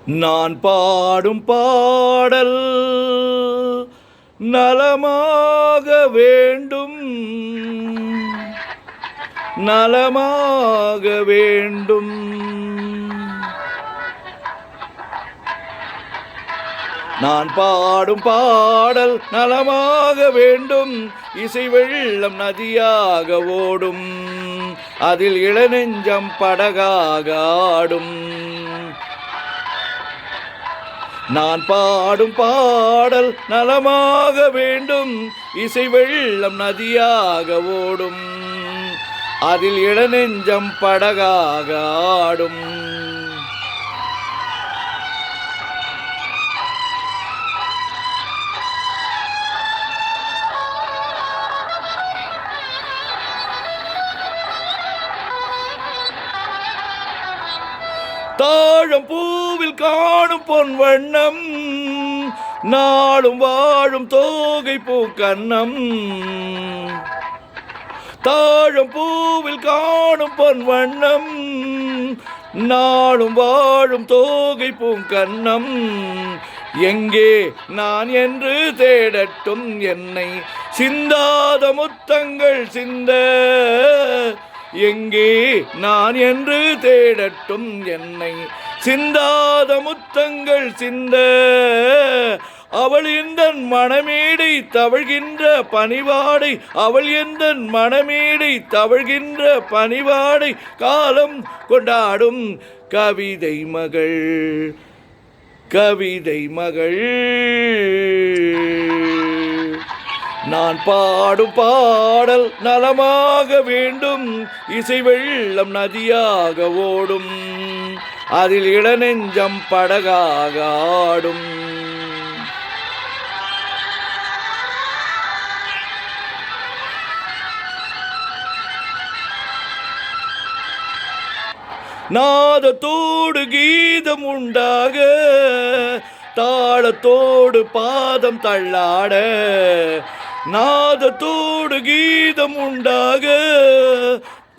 நான் பாடும் பாடல் நலமாக வேண்டும், நலமாக வேண்டும். நான் பாடும் பாடல் நலமாக வேண்டும், இசை வெள்ளம் நதியாக ஓடும், அதில் இளநெஞ்சம் படகாக ஆடும். நான் பாடும் பாடல் நலமாக வேண்டும், இசை வெள்ளம் நதியாக ஓடும், அதில் இளநெஞ்சம் படகாக ஆடும். தாழம் பூவில் காணும் பொன் வண்ணம், நாளும் வாழும் தோகை பூக்கண்ணம். தாழம் பூவில் காணும் பொன் வண்ணம், நாளும் வாழும் தோகை பூங்கண்ணம். எங்கே நான் என்று தேடட்டும் என்னை சிந்தாத முத்தங்கள் சிந்த, எங்கே நான் என்று தேடட்டும் என்னை சிந்தாத முத்தங்கள் சிந்த. அவள் எந்தன் மணமேடை தவழ்கின்ற பனிவாடை, அவள் எந்தன் மணமேடை தவழ்கின்ற பனிவாடை, காலம் கொண்டாடும் கவிதை மகள், கவிதை மகள். நான் பாடும் பாடல் நலமாக வேண்டும், இசை வெள்ளம் நதியாக ஓடும், அதில் இளநெஞ்சம் படகாக ஆடும். நாதத்தோடு கீதம் உண்டாக, தாளத்தோடு பாதம் தள்ளாட, நாதத்தோடு கீதம் உண்டாக,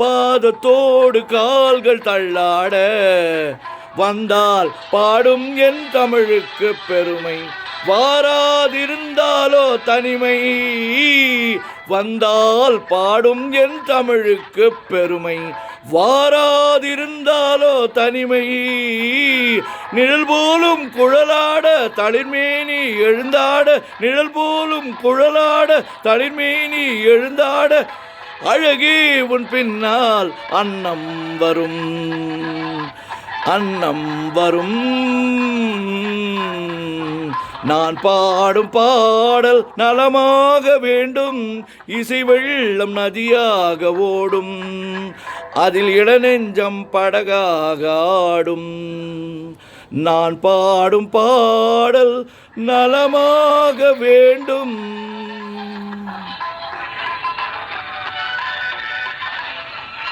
பாதத்தோடு கால்கள் தள்ளாட. வந்தால் பாடும் என் தமிழுக்கு பெருமை, வாராதிருந்தாலோ தனிமை. வந்தால் பாடும் என் தமிழுக்கு பெருமை, வாராதிருந்தாலோ தனிமை. நிழல் போலும் குழலாட தளிர்மேனி எழுந்தாட, நிழல் போலும் குழலாட தளிர்மேனி எழுந்தாட, அழகே உன் பின்னால் அன்னம் வரும், அன்னம் வரும். நான் பாடும் பாடல் நலமாக வேண்டும், இசை வெள்ளம் நதியாக ஓடும், அதில் இளநெஞ்சம் படகாக ஆடும். நான் பாடும் பாடல் நலமாக வேண்டும்.